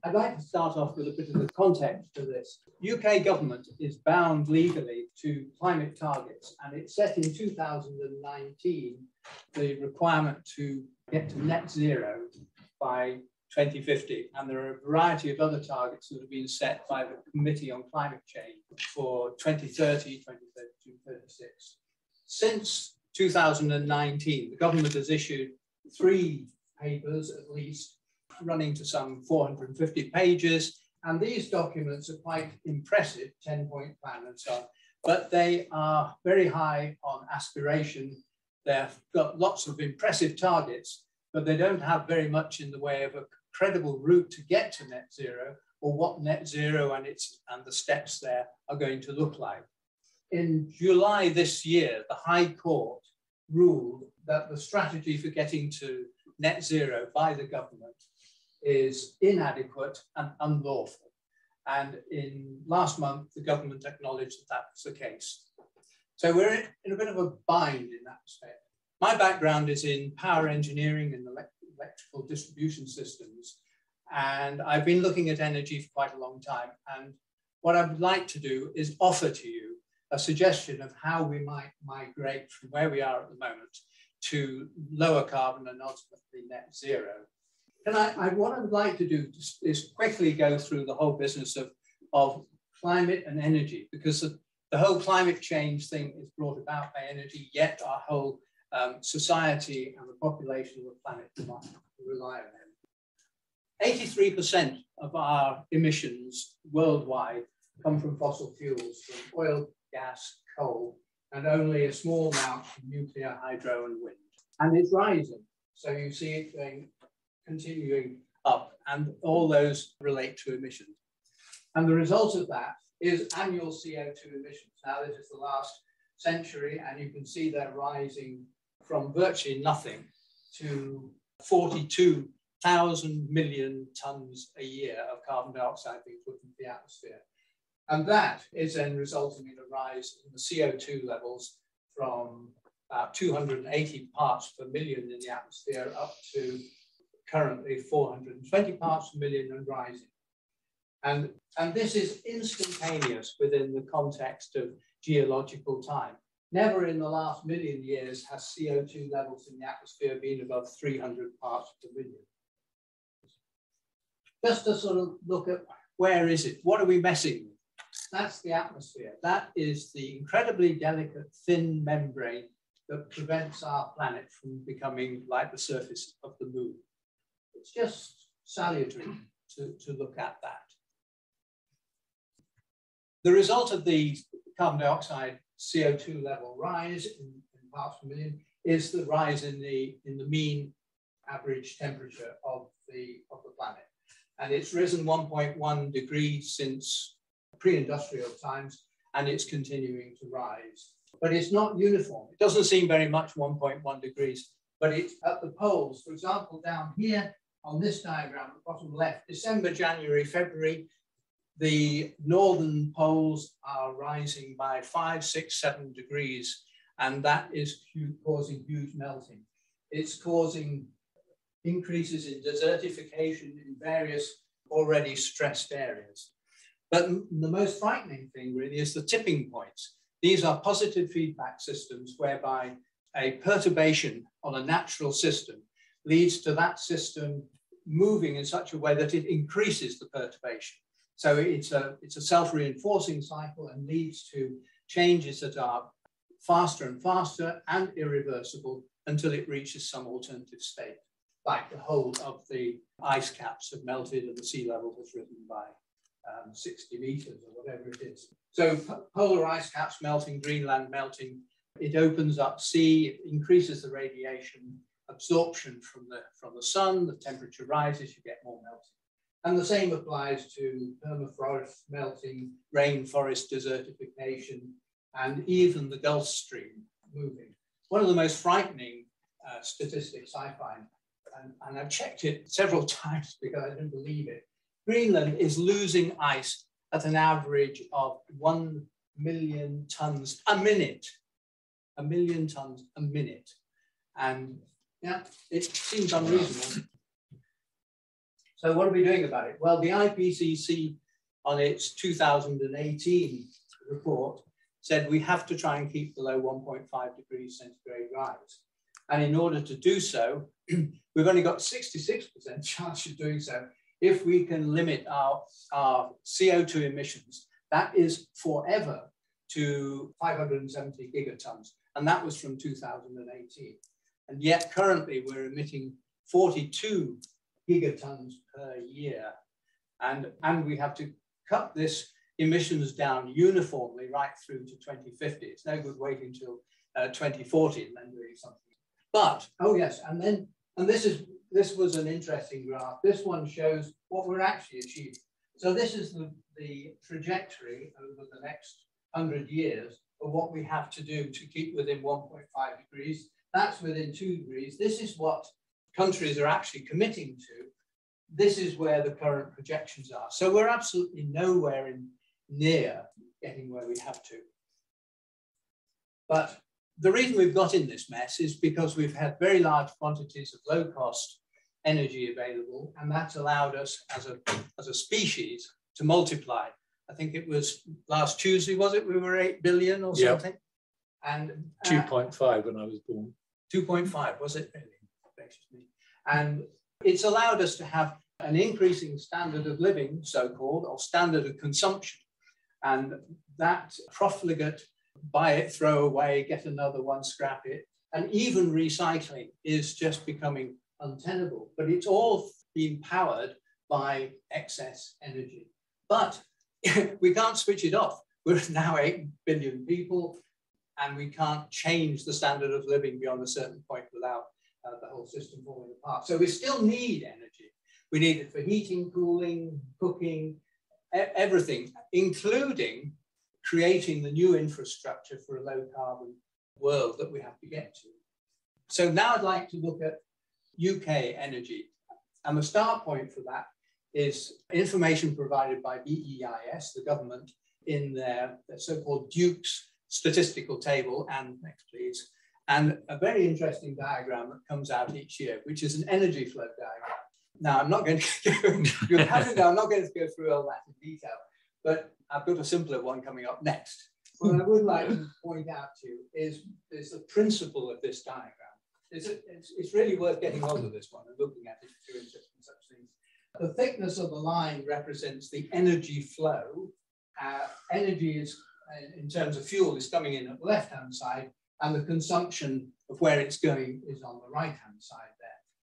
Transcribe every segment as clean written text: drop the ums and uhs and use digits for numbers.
I'd like to start off with a bit of the context to this. UK government is bound legally to climate targets, and it set in 2019 the requirement to get to net zero by 2050. And there are a variety of other targets that have been set by the Committee on Climate Change for 2030, 2032, 36. Since 2019, the government has issued 3 papers at least, running to some 450 pages. And these documents are quite impressive, 10-point plan and so on, but they are very high on aspiration. They've got lots of impressive targets, but they don't have very much in the way of a credible route to get to net zero, or what net zero and the steps there are going to look like. In July this year, the High Court ruled that the strategy for getting to net zero by the government is inadequate and unlawful. And last month, the government acknowledged that that was the case. So we're in a bit of a bind in that respect. My background is in power engineering and electrical distribution systems. And I've been looking at energy for quite a long time. And what I would like to do is offer to you a suggestion of how we might migrate from where we are at the moment to lower carbon and ultimately net zero. And what I would like to do is quickly go through the whole business of climate and energy, because the whole climate change thing is brought about by energy, yet our whole society and the population of the planet rely on energy. 83% of our emissions worldwide come from fossil fuels, from oil, gas, coal, and only a small amount from nuclear, hydro, and wind. And it's rising. So you see it continuing up, and all those relate to emissions. And the result of that is annual CO2 emissions. Now, this is the last century, and you can see they're rising from virtually nothing to 42,000 million tons a year of carbon dioxide being put into the atmosphere. And that is then resulting in a rise in the CO2 levels from about 280 parts per million in the atmosphere up to currently 420 parts per million and rising. And this is instantaneous within the context of geological time. Never in the last million years has CO2 levels in the atmosphere been above 300 parts per million. Just to sort of look at where is it? What are we messing with? That's the atmosphere. That is the incredibly delicate, thin membrane that prevents our planet from becoming like the surface of the moon. It's just salutary to look at that. The result of the carbon dioxide CO2 level rise in parts per million is the rise in the mean average temperature of the planet. And it's risen 1.1 degrees since pre-industrial times, and it's continuing to rise. But it's not uniform. It doesn't seem very much 1.1 degrees, but it's at the poles. For example, down here on this diagram, at the bottom left, December, January, February, the northern poles are rising by 5, 6, 7 degrees, and that is causing huge melting. It's causing increases in desertification in various already stressed areas. But the most frightening thing really is the tipping points. These are positive feedback systems whereby a perturbation on a natural system leads to that system moving in such a way that it increases the perturbation. So it's a self-reinforcing cycle and leads to changes that are faster and faster and irreversible until it reaches some alternative state, like the whole of the ice caps have melted and the sea level has risen by 60 meters or whatever it is. So polar ice caps melting, Greenland melting, it opens up sea, it increases the radiation absorption from the sun, the temperature rises, you get more melting. And the same applies to permafrost melting, rainforest desertification, and even the Gulf Stream moving. One of the most frightening statistics I find, and I've checked it several times because I didn't believe it, Greenland is losing ice at an average of 1 million tons a minute. 1 million tons a minute. And yeah, it seems unreasonable. So what are we doing about it? Well, the IPCC on its 2018 report said we have to try and keep below 1.5 degrees centigrade rise. And in order to do so, we've only got 66% chance of doing so if we can limit our CO2 emissions. That is forever to 570 gigatons. And that was from 2018. And yet currently we're emitting 42 gigatons per year. And we have to cut this emissions down uniformly right through to 2050. It's no good waiting till 2040 and then doing something. But, oh yes, and this was an interesting graph. This one shows what we're actually achieving. So this is the trajectory over the next 100 years of what we have to do to keep within 1.5 degrees. That's within 2 degrees. This is what countries are actually committing to. This is where the current projections are. So we're absolutely nowhere near getting where we have to. But the reason we've got in this mess is because we've had very large quantities of low-cost energy available, and that's allowed us as a species to multiply. I think it was last Tuesday, was it? We were 8 billion or something? And 2.5 when I was born. 2.5, was it really? And it's allowed us to have an increasing standard of living, so-called, or standard of consumption. And that profligate, buy it, throw away, get another one, scrap it, and even recycling is just becoming untenable. But it's all being powered by excess energy. But we can't switch it off. We're now 8 billion people, and we can't change the standard of living beyond a certain point without the whole system falling apart. So we still need energy. We need it for heating, cooling, cooking, everything, including creating the new infrastructure for a low carbon world that we have to get to. So now I'd like to look at UK energy. And the start point for that is information provided by BEIS, the government, in their so-called Duke's statistical table, and next please, and a very interesting diagram that comes out each year, which is an energy flow diagram. Now, I'm not going to go, I'm not going to go through all that in detail, but I've got a simpler one coming up next. What I would like to point out to you is the principle of this diagram. It's really worth getting hold of this one and looking at it if you're interested in such things. The thickness of the line represents the energy flow. Energy is, in terms of fuel, is coming in at the left-hand side, and the consumption of where it's going is on the right-hand side there.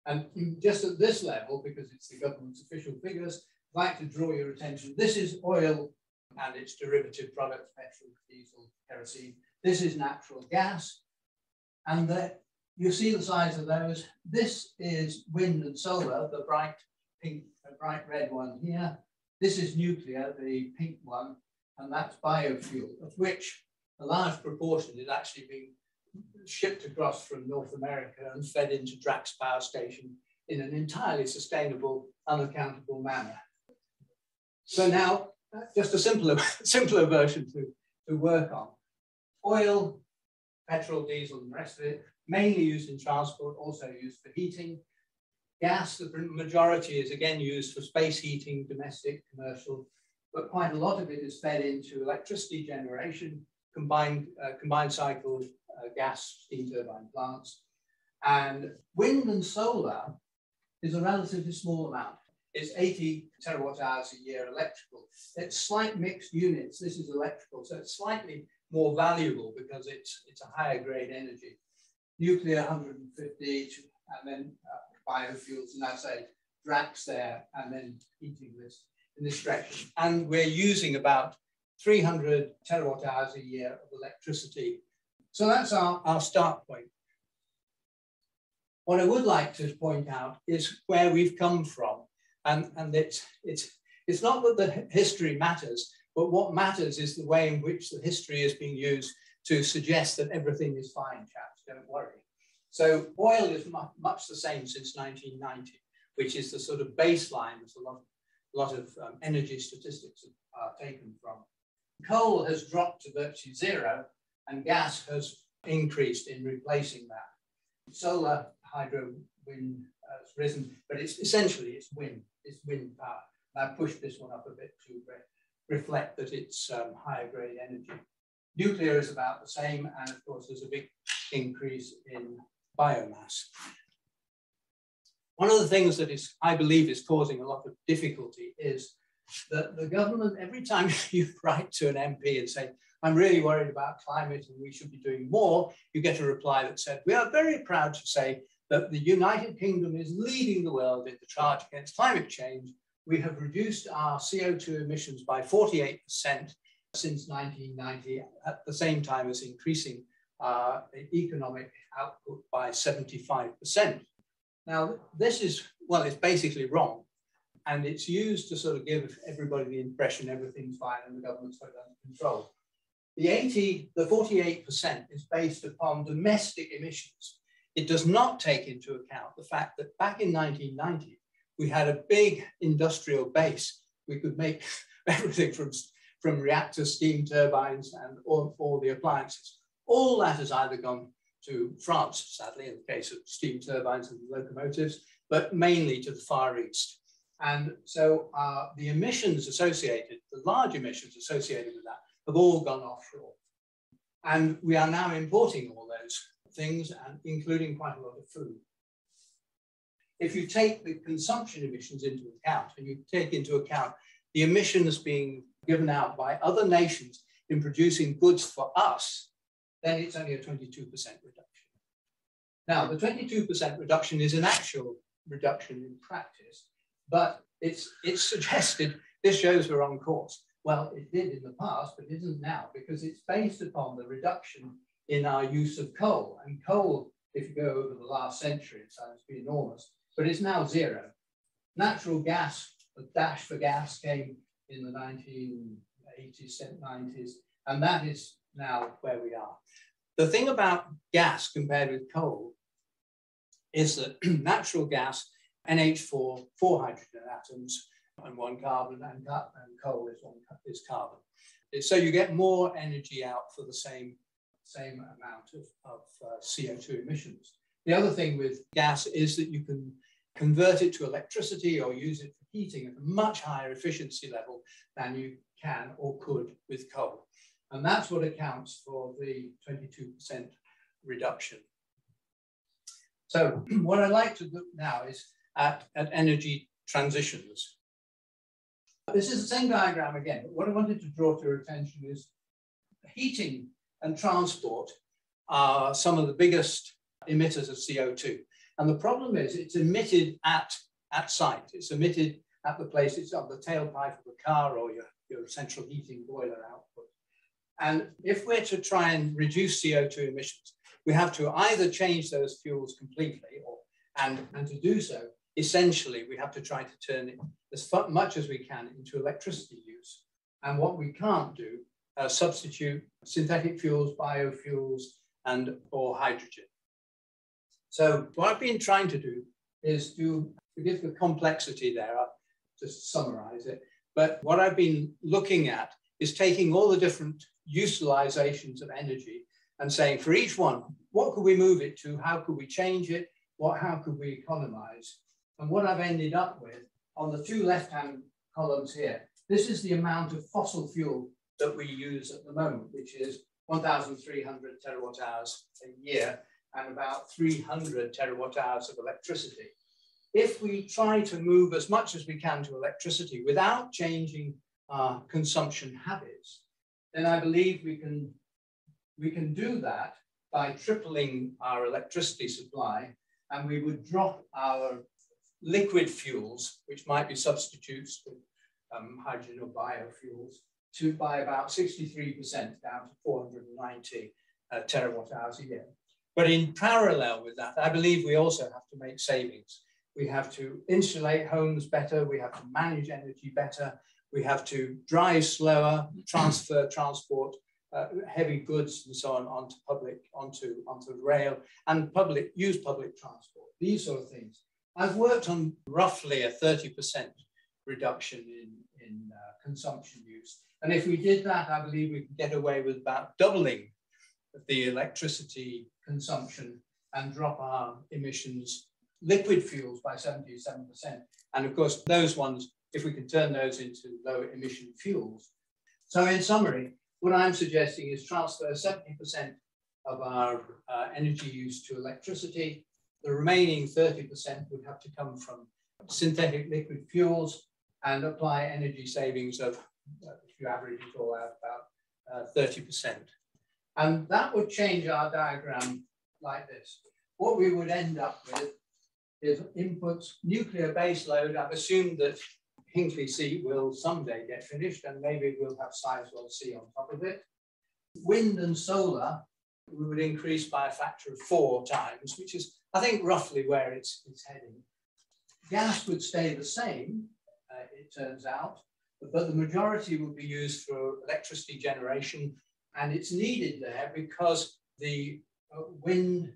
And just at this level, because it's the government's official figures, I'd like to draw your attention. This is oil and its derivative products, petrol, diesel, kerosene. This is natural gas. And you see the size of those. This is wind and solar, the bright pink, the bright red one here. This is nuclear, the pink one, and that's biofuel, of which a large proportion is actually being shipped across from North America and fed into Drax Power Station in an entirely sustainable, unaccountable manner. So now, just a simpler version to work on. Oil, petrol, diesel, and the rest of it, mainly used in transport, also used for heating. Gas, the majority is again used for space heating, domestic, commercial, but quite a lot of it is fed into electricity generation, combined cycle gas steam turbine plants. And wind and solar is a relatively small amount. It's 80 terawatt hours a year electrical. It's slight mixed units. This is electrical, so it's slightly more valuable because it's a higher grade energy. Nuclear 150, and then biofuels, and I say Drax there, and then heating this in this direction. And we're using about 300 terawatt hours a year of electricity. So that's our start point. What I would like to point out is where we've come from. And it's not that the history matters, but what matters is the way in which the history is being used to suggest that everything is fine, chaps, don't worry. So oil is much the same since 1990, which is the sort of baseline that a lot of energy statistics are taken from. Coal has dropped to virtually zero, and gas has increased in replacing that. Solar, hydro, has risen, but it's essentially it's wind power. And I've pushed this one up a bit to reflect that it's higher grade energy. Nuclear is about the same, and of course there's a big increase in biomass. One of the things that I believe is causing a lot of difficulty is that the government, every time you write to an MP and say, I'm really worried about climate and we should be doing more, you get a reply that said, we are very proud to say that the United Kingdom is leading the world in the charge against climate change. We have reduced our CO2 emissions by 48% since 1990, at the same time as increasing economic output by 75%. Now, this is, well, it's basically wrong. And it's used to sort of give everybody the impression everything's fine and the government's got it under control. The 48% is based upon domestic emissions. It does not take into account the fact that back in 1990, we had a big industrial base. We could make everything from reactors, steam turbines, and all the appliances. All that has either gone to France, sadly, in the case of steam turbines and locomotives, but mainly to the Far East. And so the emissions associated, the large emissions associated with that, have all gone offshore. And we are now importing all those things, and including quite a lot of food. If you take the consumption emissions into account, and you take into account the emissions being given out by other nations in producing goods for us, then it's only a 22% reduction. Now, the 22% reduction is an actual reduction in practice, but it's suggested this shows we're on course. Well, it did in the past, but it isn't now, because it's based upon the reduction in our use of coal. And coal, if you go over the last century, it's been enormous, but it's now zero. Natural gas, the dash for gas came in the 1980s, 90s, and that is now where we are. The thing about gas compared with coal is that natural gas, NH4, 4 hydrogen atoms and 1 carbon, and coal is carbon. So you get more energy out for the same amount of CO2 emissions. The other thing with gas is that you can convert it to electricity or use it for heating at a much higher efficiency level than you can or could with coal. And that's what accounts for the 22% reduction. So what I'd like to look now is at energy transitions. This is the same diagram again, but what I wanted to draw to your attention is heating and transport are some of the biggest emitters of CO2. And the problem is it's emitted at site. It's emitted at the place, it's on the tailpipe of the car or your central heating boiler output. And if we're to try and reduce CO2 emissions, we have to either change those fuels completely, and to do so, essentially, we have to try to turn it as much as we can into electricity use. And what we can't do, substitute synthetic fuels, biofuels, or hydrogen. So what I've been trying to do is forgive the complexity there, I'll just summarize it. But what I've been looking at is taking all the different utilizations of energy and saying for each one, what could we move it to? How could we change it? How could we economize? And what I've ended up with on the two left-hand columns here, this is the amount of fossil fuel that we use at the moment, which is 1,300 terawatt hours a year and about 300 terawatt hours of electricity. If we try to move as much as we can to electricity without changing our consumption habits, then I believe we can do that by tripling our electricity supply, and we would drop our liquid fuels, which might be substitutes for hydrogen or biofuels, by about 63% down to 490 terawatt hours a year. But in parallel with that, I believe we also have to make savings. We have to insulate homes better. We have to manage energy better. We have to drive slower, transport heavy goods and so on onto rail, and use public transport, these sort of things. I've worked on roughly a 30% reduction in consumption use. And if we did that, I believe we could get away with about doubling the electricity consumption and drop our emissions liquid fuels by 77%. And of course, those ones, if we can turn those into low emission fuels. So in summary, what I'm suggesting is transfer 70% of our energy use to electricity. The remaining 30% would have to come from synthetic liquid fuels and apply energy savings of, if you average it all out, about 30%. And that would change our diagram like this. What we would end up with is inputs, nuclear base load. I've assumed that Hinkley C will someday get finished, and maybe we'll have Sizewell C on top of it. Wind and solar, we would increase by a factor of 4 times, which is, I think, roughly where it's heading. Gas would stay the same, it turns out, but the majority would be used for electricity generation, and it's needed there because the wind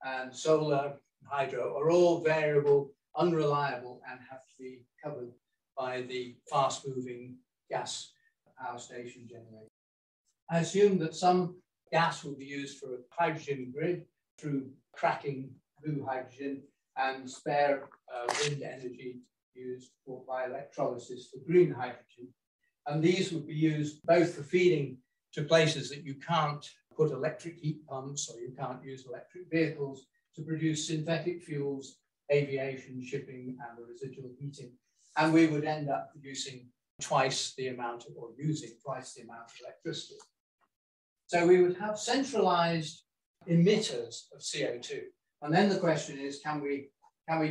and solar and hydro are all variable, unreliable, and have to be covered by the fast-moving gas power station generator. I assume that some gas will be used for a hydrogen grid through cracking blue hydrogen, and spare wind energy used by electrolysis for green hydrogen. And these would be used both for feeding to places that you can't put electric heat pumps or you can't use electric vehicles, to produce synthetic fuels, aviation, shipping, and the residual heating. And we would end up producing twice the amount of, or using twice the amount of electricity. So we would have centralized emitters of CO2. And then the question is, can we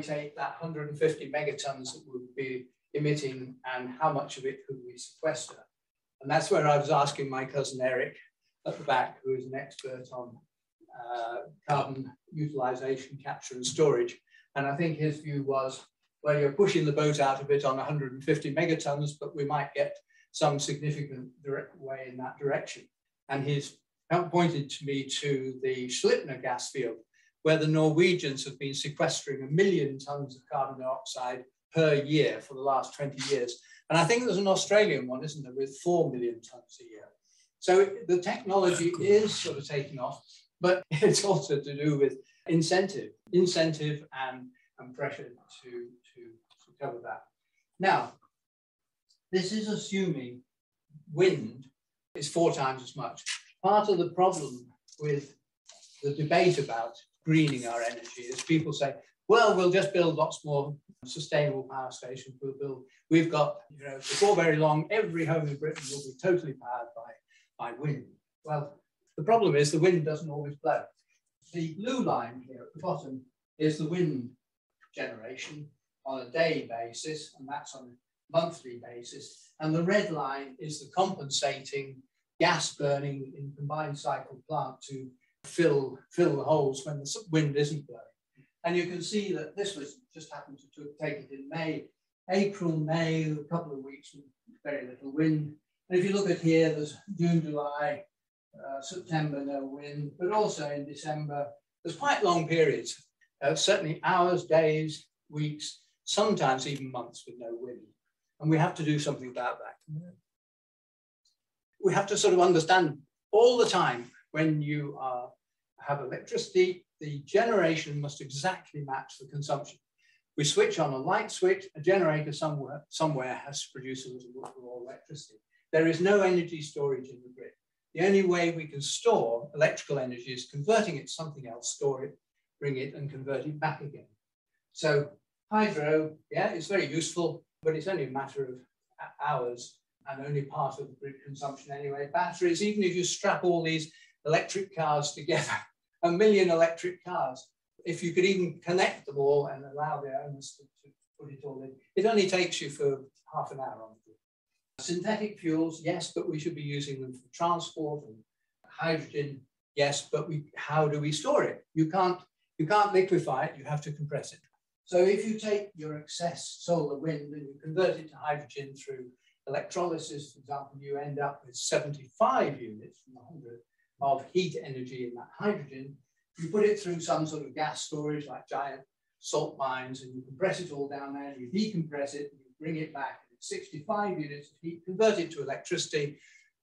take that 150 megatons that would be emitting, and how much of it could we sequester? And that's where I was asking my cousin Eric at the back, who is an expert on carbon utilization, capture and storage. And I think his view was, well, you're pushing the boat out a bit on 150 megatons, but we might get some significant direct way in that direction. And he's pointed to me to the Schlitner gas field, where the Norwegians have been sequestering 1 million tons of carbon dioxide per year for the last 20 years. And I think there's an Australian one, isn't there, with 4 million tons a year. So the technology is sort of taking off, but it's also to do with incentive and pressure to cover that. Now, this is assuming wind is 4 times as much. Part of the problem with the debate about greening our energy is people say, well, we'll just build lots more sustainable power stations. We've got, before very long, every home in Britain will be totally powered by wind. Well, the problem is the wind doesn't always blow. The blue line here at the bottom is the wind generation on a day basis, and that's on a monthly basis. And the red line is the compensating gas burning in combined cycle plant to fill the holes when the wind isn't blowing. And you can see that this was just happened to take it in May, April, May, a couple of weeks with very little wind. And if you look at here, there's June, July, September, no wind, but also in December, there's quite long periods, certainly hours, days, weeks, sometimes even months with no wind. And we have to do something about that. We have to sort of understand all the time when you have electricity, the generation must exactly match the consumption. We switch on a light switch, a generator somewhere has to produce a little more electricity. There is no energy storage in the grid. The only way we can store electrical energy is converting it to something else, store it, bring it, and convert it back again. So hydro, yeah, it's very useful, but it's only a matter of hours and only part of the grid consumption anyway. Batteries, even if you strap all these electric cars together, 1 million electric cars, if you could even connect them all and allow the owners to put it all in, it only takes you for half an hour on the grid. Synthetic fuels, yes, but we should be using them for transport, and hydrogen, yes, but how do we store it? You can't liquefy it, you have to compress it. So if you take your excess solar wind and you convert it to hydrogen through electrolysis, for example, you end up with 75 units from 100 of heat energy in that hydrogen. You put it through some sort of gas storage like giant salt mines, and you compress it all down there, you decompress it, and you bring it back, and it's 65 units of heat, convert it to electricity,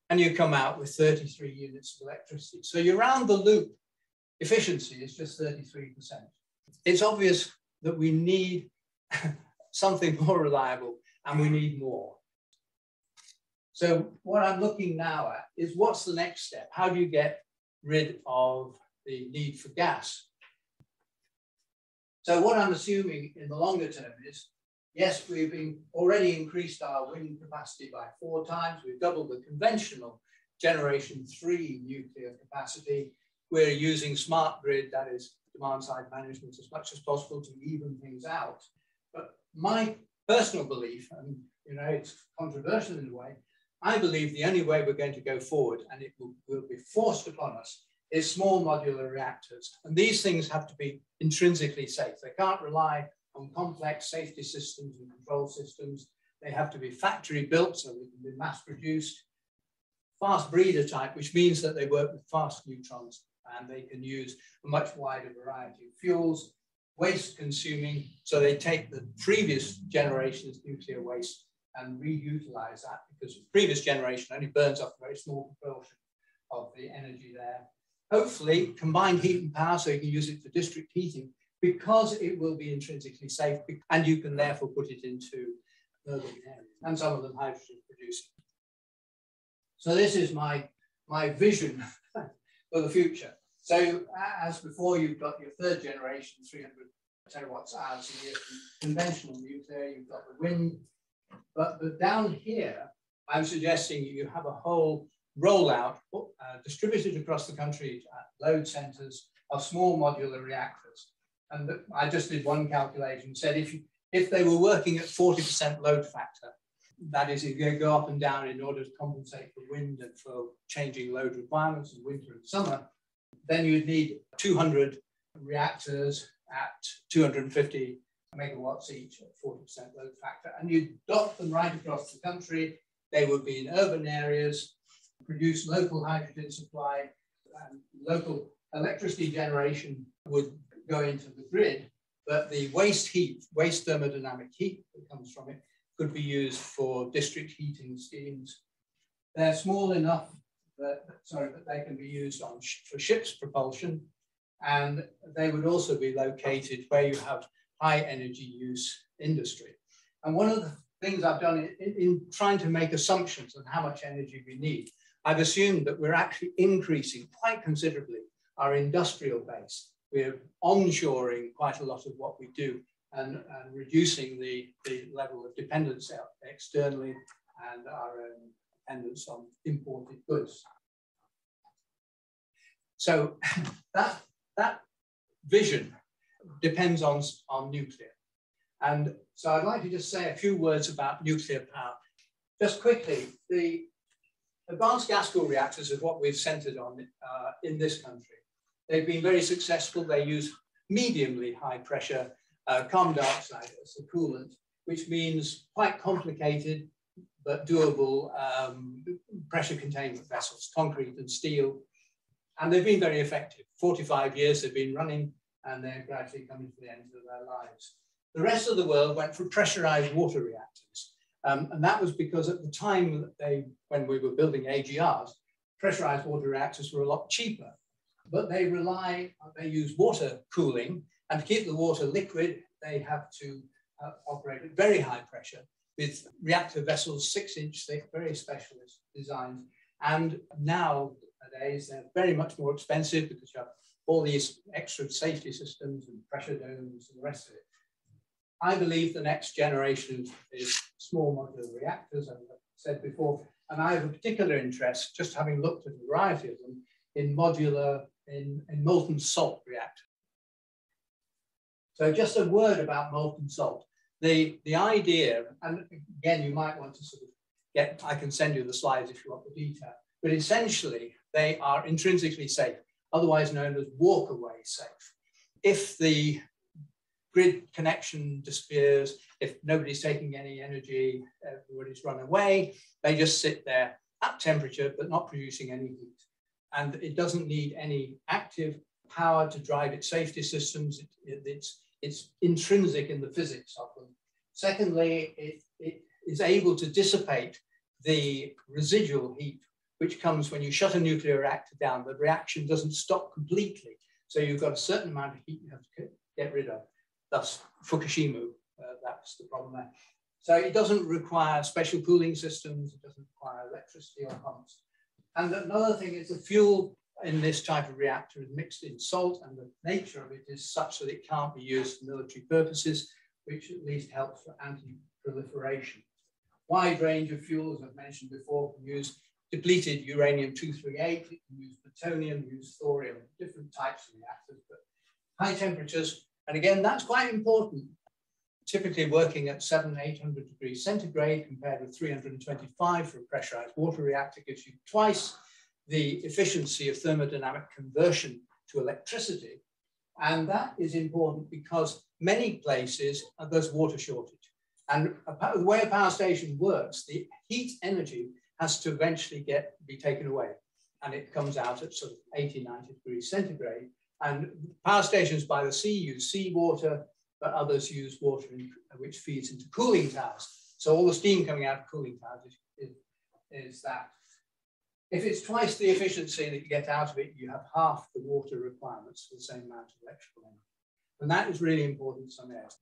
and you come out with 33 units of electricity. So your round the loop efficiency is just 33%. It's obvious that we need something more reliable and we need more. So what I'm looking now at is what's the next step? How do you get rid of the need for gas? So what I'm assuming in the longer term is, yes, we've already increased our wind capacity by 4 times. We've doubled the conventional generation 3 nuclear capacity. We're using smart grid, that is demand side management, as much as possible to even things out. But my personal belief, and it's controversial in a way, I believe the only way we're going to go forward, and it will be forced upon us, is small modular reactors. And these things have to be intrinsically safe. They can't rely on complex safety systems and control systems. They have to be factory built so they can be mass produced. Fast breeder type, which means that they work with fast neutrons and they can use a much wider variety of fuels. Waste consuming, so they take the previous generation's nuclear waste and reutilize that, because the previous generation only burns up a very small proportion of the energy there. Hopefully combined heat and power, so you can use it for district heating, because it will be intrinsically safe, and you can therefore put it into urban areas, and some of them hydrogen producing. So this is my vision for the future. So as before, you've got your 3rd generation, 300 terawatts hours a year from conventional nuclear, you've got the wind. But down here, I'm suggesting you have a whole rollout distributed across the country at load centers of small modular reactors. And I just did one calculation, said if they were working at 40% load factor, that is, if you go up and down in order to compensate for wind and for changing load requirements in winter and summer, then you'd need 200 reactors at 250 megawatts each at 40% load factor. And you'd dot them right across the country. They would be in urban areas, produce local hydrogen supply, and local electricity generation would go into the grid, but the waste heat, waste thermodynamic heat that comes from it, could be used for district heating schemes. They're small enough that they can be used for ships propulsion, and they would also be located where you have high energy use industry. And one of the things I've done in trying to make assumptions on how much energy we need, I've assumed that we're actually increasing quite considerably our industrial base. We're onshoring quite a lot of what we do and reducing the level of dependence externally and our own dependence on imported goods. So that vision depends on nuclear. And so I'd like to just say a few words about nuclear power. Just quickly, the advanced gas cooled reactors is what we've centered on in this country. They've been very successful. They use mediumly high pressure carbon dioxide as the coolant, which means quite complicated but doable pressure containment vessels, concrete and steel. And they've been very effective. 45 years they've been running, and they're gradually coming to the end of their lives. The rest of the world went for pressurized water reactors. And that was because at the time when we were building AGRs, pressurized water reactors were a lot cheaper. But they use water cooling, and to keep the water liquid, they have to operate at very high pressure with reactor vessels 6-inch thick, very specialist designs. And nowadays, they're very much more expensive because you have all these extra safety systems and pressure domes and the rest of it. I believe the next generation is small modular reactors, as I said before, and I have a particular interest, just having looked at a variety of them, in molten salt reactors. So just a word about molten salt. The idea, and again, you might want to sort of I can send you the slides if you want the detail, but essentially they are intrinsically safe, otherwise known as walk-away safe. If the grid connection disappears, if nobody's taking any energy, everybody's run away, they just sit there at temperature, but not producing any heat. And it doesn't need any active power to drive its safety systems. It's intrinsic in the physics of them. Secondly, it is able to dissipate the residual heat, which comes when you shut a nuclear reactor down. The reaction doesn't stop completely. So you've got a certain amount of heat you have to get rid of, thus Fukushima, that's the problem there. So it doesn't require special cooling systems, it doesn't require electricity or pumps. And another thing is the fuel in this type of reactor is mixed in salt, and the nature of it is such that it can't be used for military purposes, which at least helps for anti-proliferation. Wide range of fuels, I've mentioned before, can use depleted uranium-238, it can use plutonium, use thorium, different types of reactors, but high temperatures. And again, that's quite important. Typically working at 700–800 degrees centigrade compared with 325 for a pressurized water reactor gives you twice the efficiency of thermodynamic conversion to electricity. And that is important because many places there's water shortage. And the way a power station works, the heat energy has to eventually be taken away. And it comes out at sort of 80–90 degrees centigrade. And power stations by the sea use seawater, but others use water which feeds into cooling towers. So all the steam coming out of cooling towers is that. If it's twice the efficiency that you get out of it, you have half the water requirements for the same amount of electrical energy. And that is really important in some areas.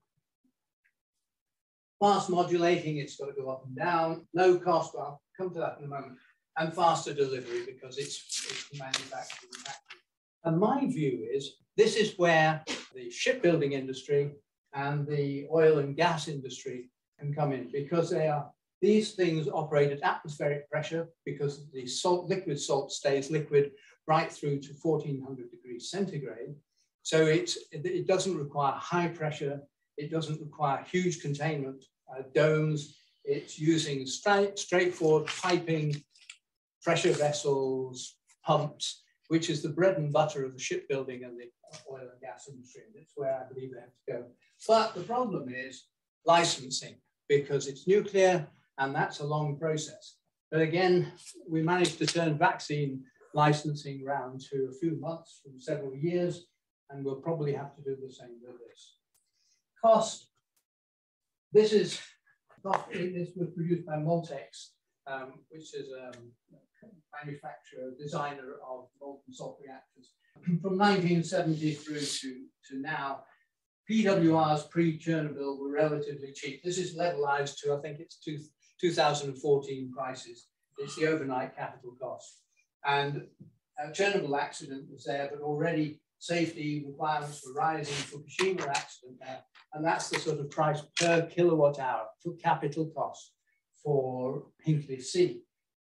Fast modulating, it's got to go up and down, low cost, well, I'll come to that in a moment, and faster delivery because it's manufactured in factory. And my view is, this is where the shipbuilding industry and the oil and gas industry can come in, because these things operate at atmospheric pressure because the liquid salt stays liquid right through to 1400 degrees centigrade. So it doesn't require high pressure. It doesn't require huge containment domes. It's using straightforward piping, pressure vessels, pumps, which is the bread and butter of the shipbuilding and the oil and gas industry. And that's where I believe they have to go. But the problem is licensing, because it's nuclear and that's a long process. But again, we managed to turn vaccine licensing around to a few months from several years, and we'll probably have to do the same with this. Cost. This was produced by Moltex, which is a manufacturer, designer of molten salt reactors. From 1970 through to now, PWRs pre-Chernobyl were relatively cheap. This is levelized to, I think it's 2014 prices. It's the overnight capital cost. And a Chernobyl accident was there, but already safety requirements were rising. Fukushima accident there. And that's the sort of price per kilowatt hour for capital cost for Hinkley C.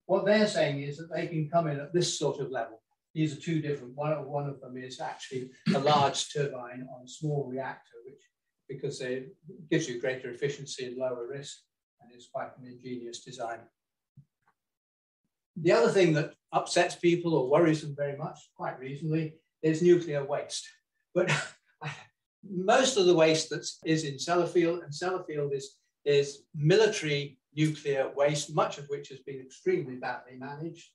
What they're saying is that they can come in at this sort of level. These are two different. One of them is actually a large turbine on a small reactor, which, because it gives you greater efficiency and lower risk, and it's quite an ingenious design. The other thing that upsets people or worries them very much, quite reasonably, is nuclear waste. But most of the waste that is in Sellafield, and Sellafield is military nuclear waste, much of which has been extremely badly managed.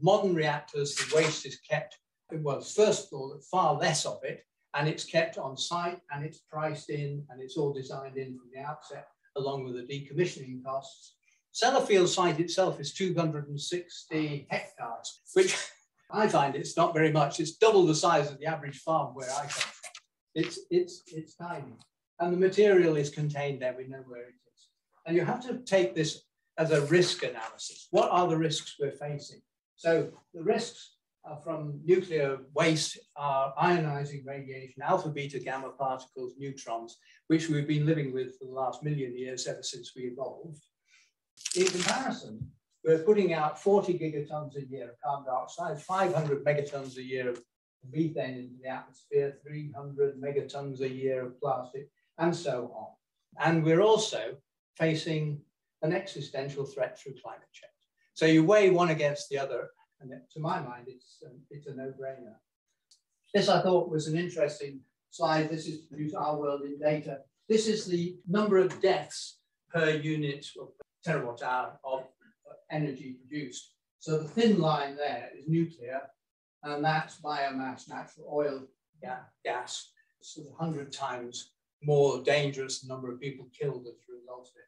Modern reactors, the waste is kept, well, first of all, far less of it, and it's kept on site, and it's priced in, and it's all designed in from the outset, along with the decommissioning costs. Sellafield site itself is 260 hectares, which I find it's not very much. It's double the size of the average farm where I come from. It's tiny. And the material is contained there. We know where it is. And you have to take this as a risk analysis. What are the risks we're facing? So the risks from nuclear waste are ionizing radiation, alpha, beta, gamma particles, neutrons, which we've been living with for the last million years ever since we evolved. In comparison, we're putting out 40 gigatons a year of carbon dioxide, 500 megatons a year of methane into the atmosphere, 300 megatons a year of plastic, and so on. And we're also facing an existential threat through climate change. So you weigh one against the other, and to my mind, it's a no-brainer. This, I thought, was an interesting slide. This is to produce our world in data. This is the number of deaths per unit of terawatt hour of energy produced. So the thin line there is nuclear, and that's biomass, natural oil, gas. It's 100 times more dangerous, the number of people killed as a result of it.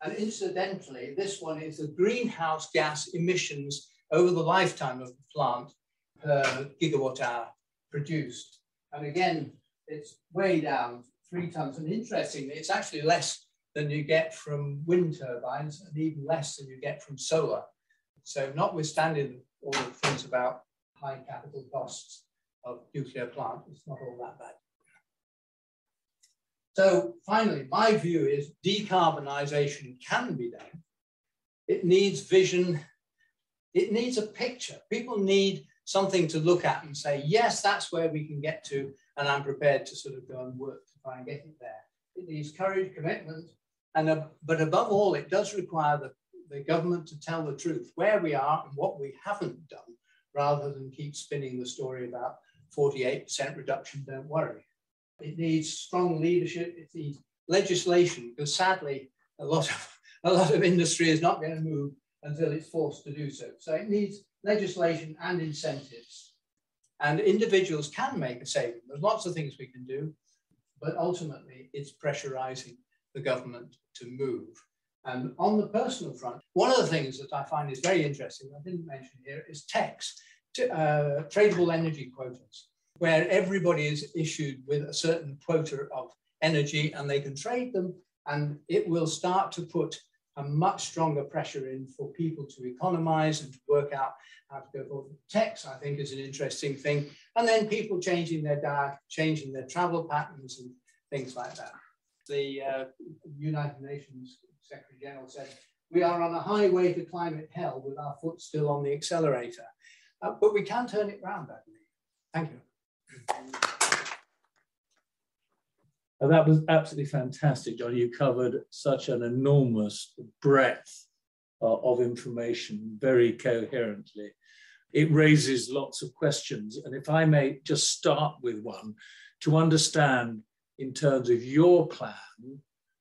And incidentally, this one is the greenhouse gas emissions over the lifetime of the plant per gigawatt hour produced. And again, it's way down 3 tons. And interestingly, it's actually less than you get from wind turbines and even less than you get from solar. So notwithstanding all the things about high capital costs of nuclear plant, it's not all that bad. So finally, my view is decarbonisation can be done. It needs vision. It needs a picture. People need something to look at and say, yes, that's where we can get to, and I'm prepared to sort of go and work to try and get it there. It needs courage, commitment, and but above all, it does require the government to tell the truth, where we are and what we haven't done, rather than keep spinning the story about 48% reduction, don't worry. It needs strong leadership, it needs legislation, because sadly, a lot of industry is not going to move until it's forced to do so. So it needs legislation and incentives. And individuals can make a saving. There's lots of things we can do, but ultimately it's pressurizing the government to move. And on the personal front, one of the things that I find is very interesting, I didn't mention here, is TECs, tradable energy quotas, where everybody is issued with a certain quota of energy and they can trade them, and it will start to put a much stronger pressure in for people to economize and to work out how to go forward. TECs, I think, is an interesting thing. And then people changing their diet, changing their travel patterns and things like that. The United Nations Secretary General said, we are on a highway to climate hell with our foot still on the accelerator. But we can turn it around, I believe. Thank you. That was absolutely fantastic, John. You covered such an enormous breadth of information very coherently. It raises lots of questions. And if I may just start with one, to understand in terms of your plan,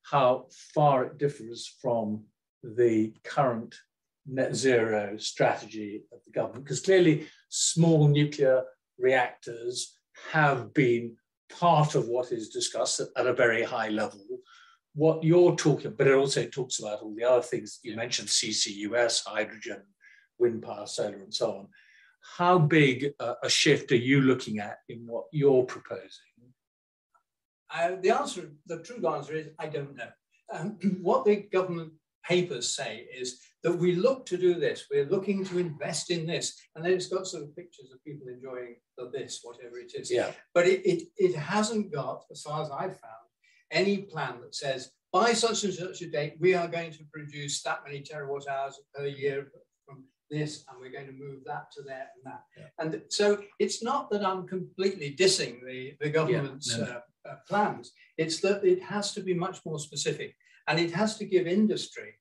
how far it differs from the current net zero strategy of the government, because clearly small nuclear reactors have been part of what is discussed at a very high level. What you're talking, but it also talks about all the other things you mentioned, CCUS, hydrogen, wind power, solar, and so on. How big a shift are you looking at in what you're proposing? The true answer is, I don't know. What the government papers say is that we look to do this, we're looking to invest in this, and then it's got sort of pictures of people enjoying this, whatever it is. Yeah. But it hasn't got, as far as I've found, any plan that says, by such and such a date, we are going to produce that many terawatt hours per year from this, and we're going to move that to there and that. Yeah. And so it's not that I'm completely dissing the government's plans, it's that it has to be much more specific, and it has to give industry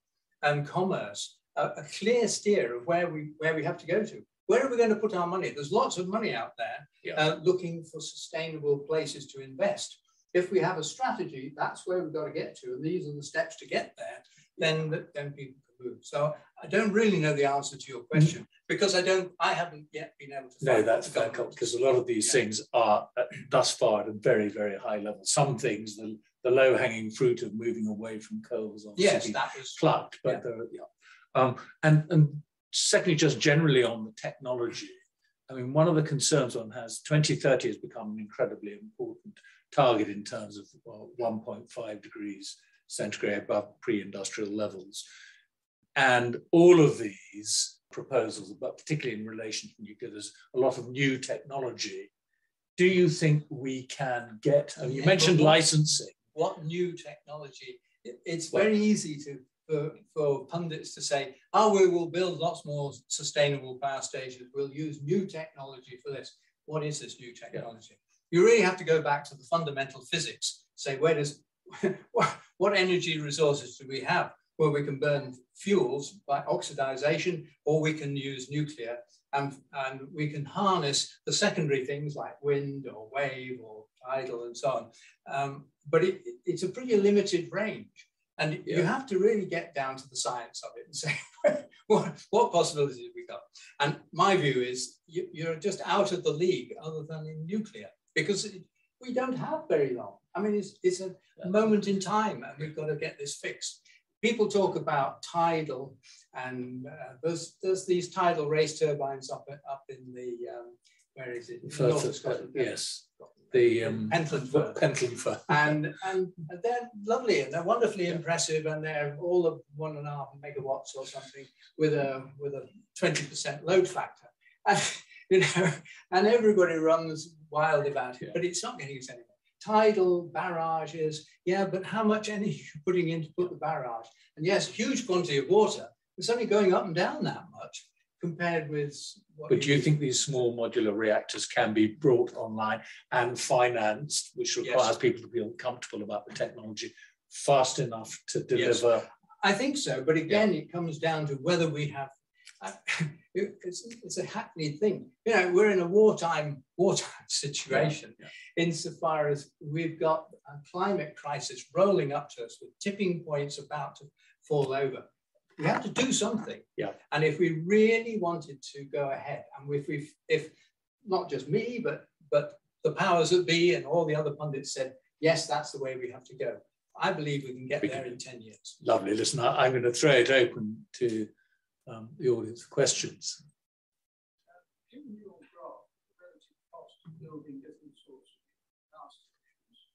and commerce a clear steer of where we have to go to. Where are we going to put our money? There's lots of money out there looking for sustainable places to invest. If we have a strategy, that's where we've got to get to, and these are the steps to get there, then people can move. So I don't really know the answer to your question, because I haven't yet been able to find. No, that's fair, because a lot of these things are thus far at a very, very high level. Some things, the low-hanging fruit of moving away from coal has obviously been plucked, but and secondly, just generally on the technology, I mean, one of the concerns one has, 2030 has become an incredibly important target in terms of 1.5 degrees centigrade above pre-industrial levels. And all of these proposals, but particularly in relation to nuclear, there's a lot of new technology. Do you think we can get, I mean, you mentioned licensing. What new technology? It's very easy for pundits to say, oh, we will build lots more sustainable power stations. We'll use new technology for this. What is this new technology? You really have to go back to the fundamental physics. Say, what energy resources do we have? Well, we can burn fuels by oxidization, or we can use nuclear, and we can harness the secondary things like wind or wave or tidal and so on. But it's a pretty limited range. And you have to really get down to the science of it and say, what possibilities have we got? And my view is you're just out of the league other than in nuclear, because we don't have very long. I mean, it's a moment in time, and we've got to get this fixed. People talk about tidal, and there's these tidal race turbines up in the, where is it? Yes. the Pentland fir. And they're lovely and they're wonderfully impressive, and they're all of 1.5 megawatts or something with a 20% load factor. And, you know, and everybody runs wild about it, but it's not getting us anywhere. Tidal barrages, yeah, but how much energy are you putting in to put the barrage? And yes, huge quantity of water. It's only going up and down that much compared with what. But do you think these small modular reactors can be brought online and financed, which requires people to feel comfortable about the technology, fast enough to deliver? Yes, I think so. But again, it comes down to whether we have. It's a hackneyed thing. You know, we're in a wartime situation insofar as we've got a climate crisis rolling up to us with tipping points about to fall over. We have to do something. Yeah. And if we really wanted to go ahead, and if not just me, but the powers that be and all the other pundits said, yes, that's the way we have to go, I believe we can get there in 10 years. Lovely. Listen, I'm going to throw it open to the audience for questions. In your graph, the relative cost of building different sorts of power stations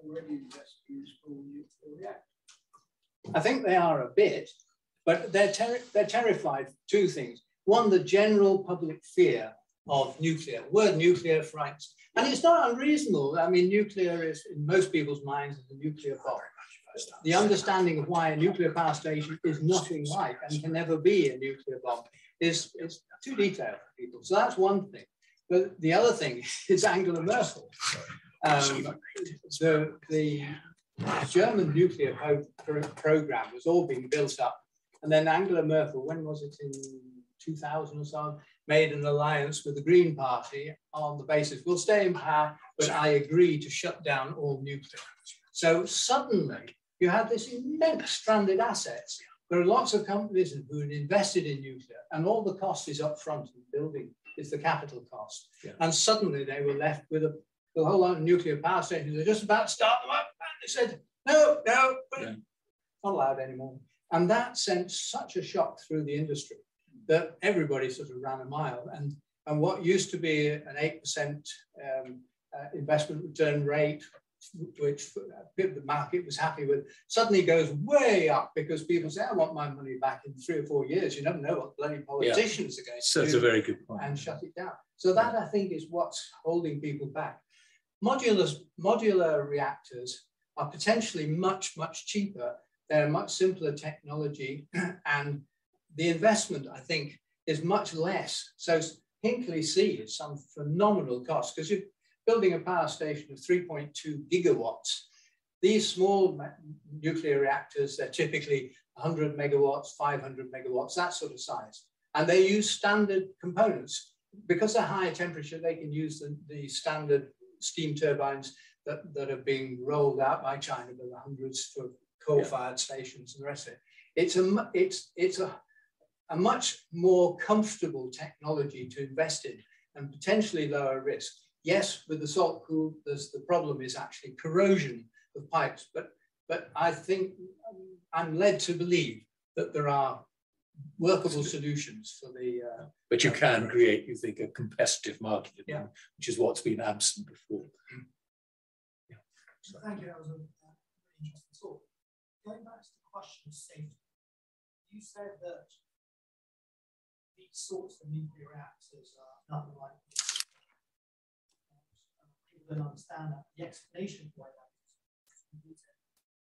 already invested in small nuclear reactors. I think they are a bit, but they're terrified of two things. One, the general public fear of nuclear. The word nuclear frightens. And it's not unreasonable. I mean, nuclear is, in most people's minds, a nuclear bomb. The understanding of why a nuclear power station is nothing like and can never be a nuclear bomb is too detailed for people. So that's one thing. But the other thing is Angela Merkel. The German nuclear program was all being built up. And then Angela Merkel, when was it, in 2000 or so, made an alliance with the Green Party on the basis, we'll stay in power, but I agree to shut down all nuclear. So suddenly, you have this immense stranded assets. There are lots of companies who had invested in nuclear, and all the cost is up front in building, it's the capital cost. Yeah. And suddenly they were left with a whole lot of nuclear power stations. They're just about to start them up, and they said, no, not allowed anymore. And that sent such a shock through the industry that everybody sort of ran a mile. And what used to be an 8% investment return rate, which the market was happy with, suddenly goes way up because people say, I want my money back in 3 or 4 years. You never know what bloody politicians are going to do. That's a very good point. And shut it down. So that, I think, is what's holding people back. Modular reactors are potentially much, much cheaper. They're a much simpler technology. And the investment, I think, is much less. So Hinkley C is some phenomenal cost, because you're building a power station of 3.2 gigawatts. These small nuclear reactors, they're typically 100 megawatts, 500 megawatts, that sort of size. And they use standard components. Because they're high temperature, they can use the standard steam turbines that are being rolled out by China. There are hundreds for coal-fired stations and the rest of it. It's a much more comfortable technology to invest in and potentially lower risk. Yes, with the salt pool, the problem is actually corrosion of pipes, but I think I'm led to believe that there are workable solutions for the... but you can create, you think, a competitive market, which is what's been absent before. Yeah. So thank you, that was a really interesting talk. Going back to the question of safety, you said that these sorts of nuclear reactors are nothing like this. People don't understand that. The explanation for why that is.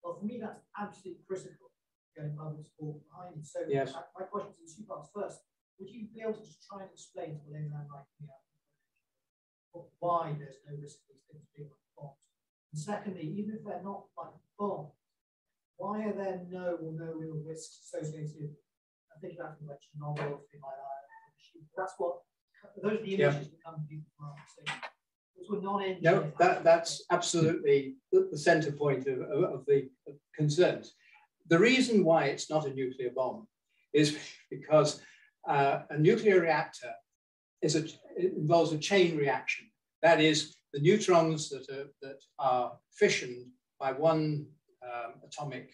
Well, for me, that's absolutely critical. Getting public support behind you. So yes. My question is in 2 parts. First, would you be able to just try and explain to the layman like me why there's no risk of these things being like bombs? And secondly, even if they're not like bombs, why are there no real risks associated? I think about things like Chernobyl or something like that. That's what those are the images that come to people from those were non-engineered. No, that's absolutely the center point of the concerns. The reason why it's not a nuclear bomb is because a nuclear reactor involves a chain reaction. That is, the neutrons that are fissioned by one atomic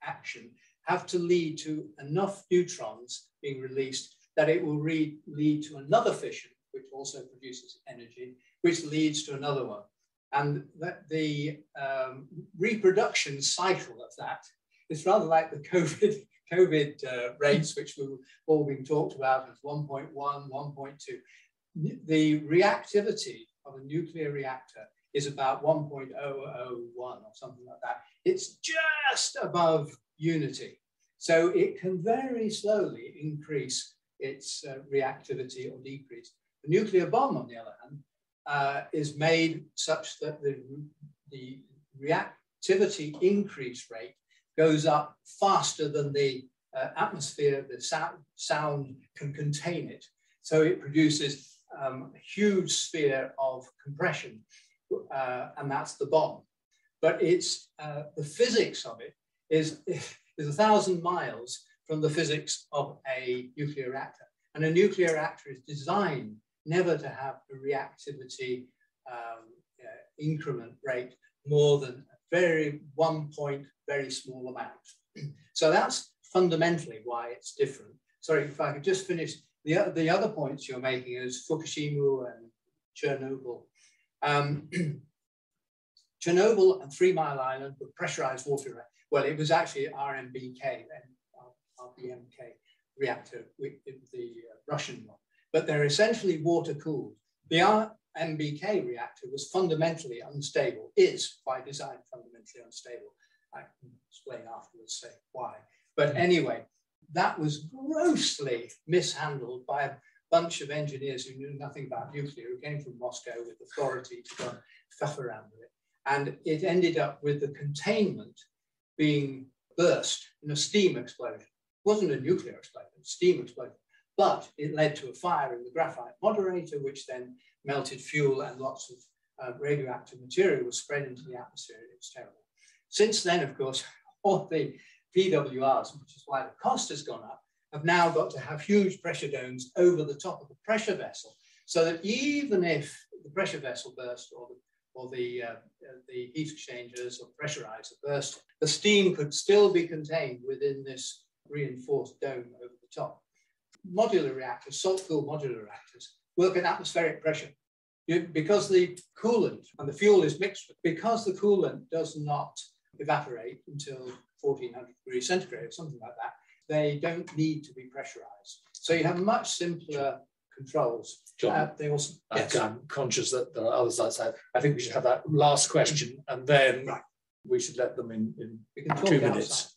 action have to lead to enough neutrons being released that it will lead to another fission, which also produces energy, which leads to another one. And the reproduction cycle of that is rather like the COVID rates, which we've all been talked about as 1.1, 1.2. The reactivity of a nuclear reactor is about 1.001 or something like that. It's just above unity. So it can very slowly increase its reactivity or decrease. The nuclear bomb, on the other hand, is made such that the reactivity increase rate goes up faster than the atmosphere, the sound can contain it. So it produces a huge sphere of compression, and that's the bomb. But it's the physics of it is 1,000 miles from the physics of a nuclear reactor. And a nuclear reactor is designed never to have a reactivity increment rate more than a very small amount. So that's fundamentally why it's different. Sorry, if I could just finish. The other points you're making is Fukushima and Chernobyl. Chernobyl and 3 Mile Island were pressurized water reactors. Well, it was actually RMBK, RBMK reactor, the Russian one, but they're essentially water cooled. The RMBK reactor was fundamentally unstable, is by design fundamentally unstable. I can explain afterwards, say why. But anyway, that was grossly mishandled by a bunch of engineers who knew nothing about nuclear, who came from Moscow with authority to go and fuff around with it. And it ended up with the containment being burst in a steam explosion. It wasn't a nuclear explosion, it was a steam explosion. But it led to a fire in the graphite moderator, which then melted fuel, and lots of radioactive material was spread into the atmosphere. It was terrible. Since then, of course, all the PWRs, which is why the cost has gone up, have now got to have huge pressure domes over the top of the pressure vessel, so that even if the pressure vessel burst or the heat exchangers or pressurizer burst, the steam could still be contained within this reinforced dome over the top. Modular reactors, salt-cooled modular reactors, work at atmospheric pressure. Because the coolant and the fuel is mixed, because the coolant does not evaporate until 1400 degrees centigrade or something like that, they don't need to be pressurized. So you have much simpler controls. John, they also, yes. I'm conscious that there are other sides. I think we should have that last question, and then we should let them in 2 minutes.